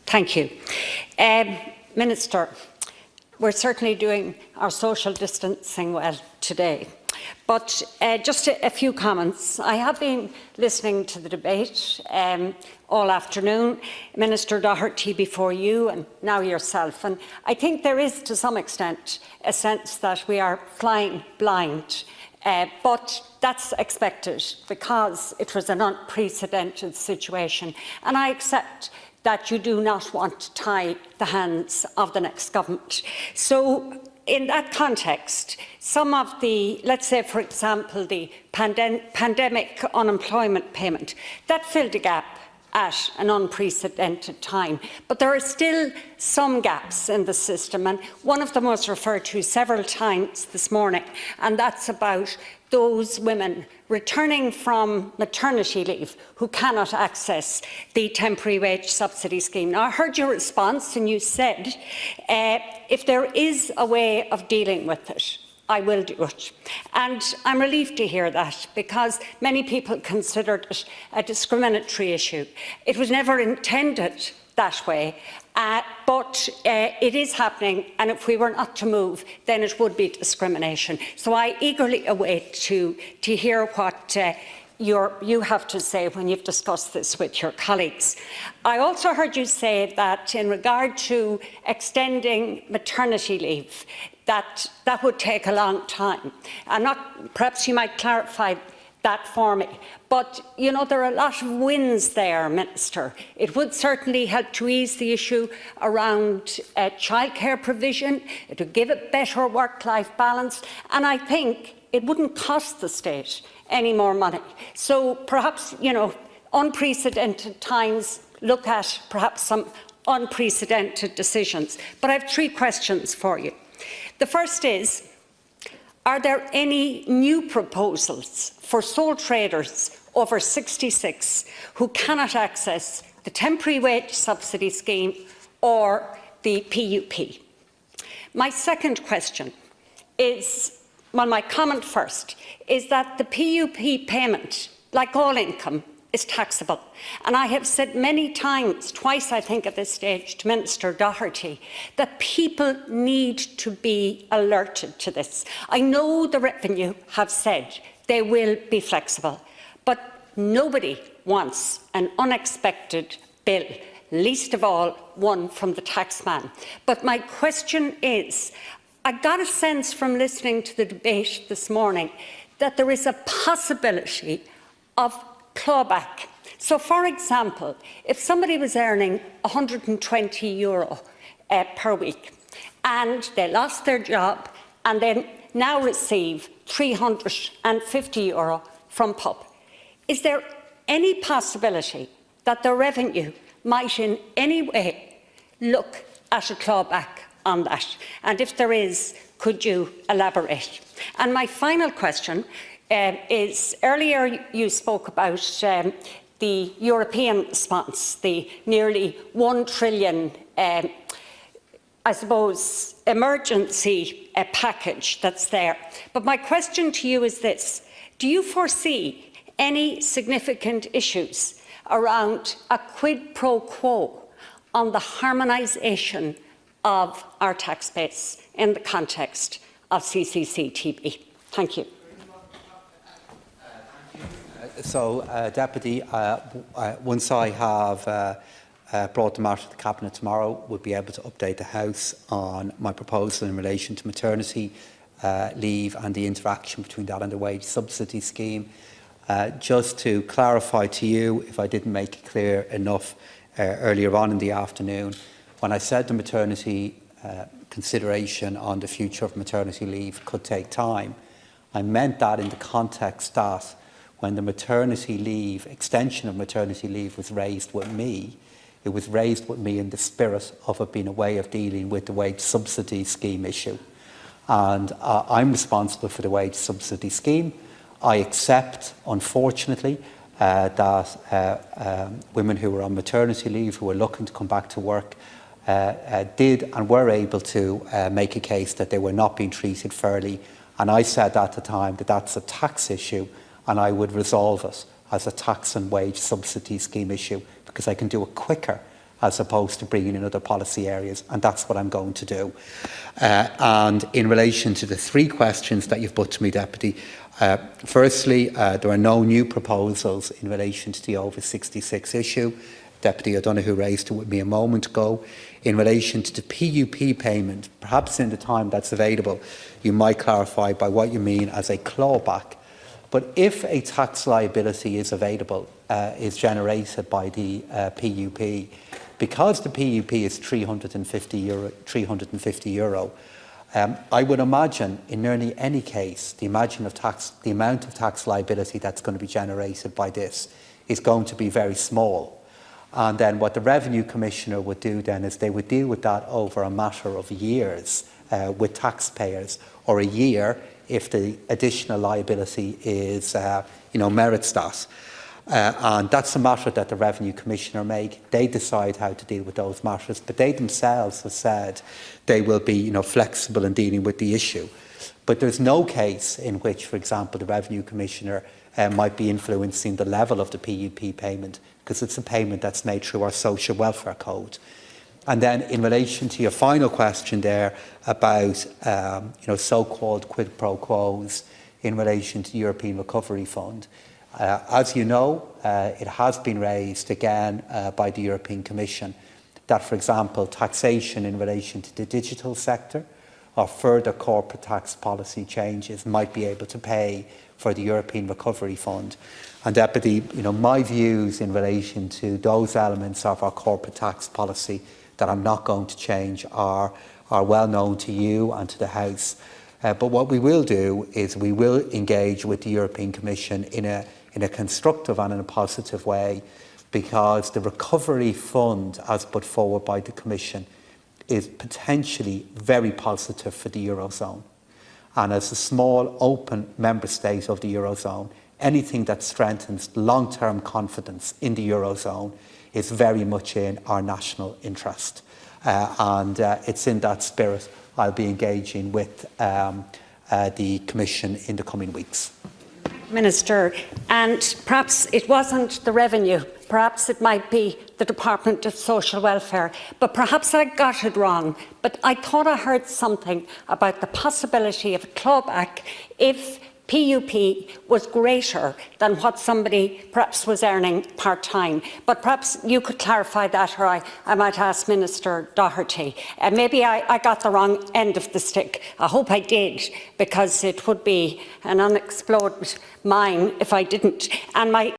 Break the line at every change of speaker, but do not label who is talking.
Thank you. Minister, we're certainly doing our social distancing well today. But just a few comments. I have been listening to the debate all afternoon, Minister Doherty before you and now yourself, and I think there is to some extent a sense that we are flying blind, but that's expected because it was an unprecedented situation, and I accept that you do not want to tie the hands of the next government. So in that context, some of the, let's say, for example, the pandemic unemployment payment, that filled a gap at an unprecedented time. But there are still some gaps in the system, and one of them was referred to several times this morning, and that's about those women returning from maternity leave who cannot access the temporary wage subsidy scheme. Now, I heard your response, and you said if there is a way of dealing with it, I will do it. And I'm relieved to hear that, because many people considered it a discriminatory issue. It was never intended that way, but it is happening, and if we were not to move, then it would be discrimination. So I eagerly await to hear what you have to say when you've discussed this with your colleagues. I also heard you say that in regard to extending maternity leave, that would take a long time. And perhaps you might clarify that for me. But, you know, there are a lot of wins there, Minister. It would certainly help to ease the issue around childcare provision. It would give it better work-life balance. And I think it wouldn't cost the state any more money. So perhaps, you know, unprecedented times, look at perhaps some unprecedented decisions. But I have 3 questions for you. The first is, are there any new proposals for sole traders over 66 who cannot access the temporary wage subsidy scheme or the PUP? My second question is, well, my comment first, is that the PUP payment, like all income, is taxable. And I have said many times, twice I think at this stage, to Minister Doherty, that people need to be alerted to this. I know the Revenue have said they will be flexible, but nobody wants an unexpected bill, least of all one from the taxman. But my question is, I got a sense from listening to the debate this morning that there is a possibility of clawback. So, for example, if somebody was earning €120 per week and they lost their job and then now receive €350 from PUP, is there any possibility that the Revenue might in any way look at a clawback on that? And if there is, could you elaborate? And my final question is, earlier you spoke about the European response, the nearly €1 trillion, I suppose, emergency package that's there. But my question to you is this: do you foresee any significant issues around a quid pro quo on the harmonisation of our tax base in the context of CCCTB? Thank you.
So, Deputy, once I have brought the matter to the Cabinet tomorrow, we'll be able to update the House on my proposal in relation to maternity leave and the interaction between that and the wage subsidy scheme. Just to clarify to you, if I didn't make it clear enough earlier on in the afternoon, when I said the maternity consideration on the future of maternity leave could take time, I meant that in the context that when the maternity leave, extension of maternity leave was raised with me, it was raised with me in the spirit of it being a way of dealing with the wage subsidy scheme issue. And I'm responsible for the wage subsidy scheme. I accept, unfortunately, that women who were on maternity leave, who were looking to come back to work, did and were able to make a case that they were not being treated fairly. And I said at the time that that's a tax issue, and I would resolve it as a tax and wage subsidy scheme issue, because I can do it quicker as opposed to bringing in other policy areas, and that's what I'm going to do. And in relation to the 3 questions that you've put to me, Deputy, firstly, there are no new proposals in relation to the over 66 issue. Deputy O'Donoghue raised it with me a moment ago. In relation to the PUP payment, perhaps in the time that's available, you might clarify by what you mean as a clawback. But if a tax liability is available, is generated by the PUP, because the PUP is €350, I would imagine in nearly any case, the amount of tax liability that's going to be generated by this is going to be very small. And then what the Revenue Commissioner would do then is they would deal with that over a matter of years with taxpayers, or a year if the additional liability is, merits that. And that's a matter that the Revenue Commissioner make. They decide how to deal with those matters, but they themselves have said they will be, flexible in dealing with the issue. But there's no case in which, for example, the Revenue Commissioner might be influencing the level of the PUP payment, because it's a payment that's made through our social welfare code. And then in relation to your final question there about so-called quid pro quos in relation to the European Recovery Fund, as you know, it has been raised again by the European Commission that, for example, taxation in relation to the digital sector or further corporate tax policy changes might be able to pay for the European Recovery Fund. And Deputy, my views in relation to those elements of our corporate tax policy that I'm not going to change are well known to you and to the House. But what we will do is we will engage with the European Commission in a constructive and in a positive way, because the recovery fund as put forward by the Commission is potentially very positive for the Eurozone. And as a small, open member state of the Eurozone, anything that strengthens long-term confidence in the Eurozone is very much in our national interest. And it's in that spirit I'll be engaging with the Commission in the coming weeks.
Minister, and perhaps it wasn't the revenue, perhaps it might be the Department of Social Welfare, but perhaps I got it wrong. But I thought I heard something about the possibility of a clawback if PUP was greater than what somebody perhaps was earning part-time. But perhaps you could clarify that, or I might ask Minister Doherty. Maybe I got the wrong end of the stick. I hope I did, because it would be an unexploded mine if I didn't. And my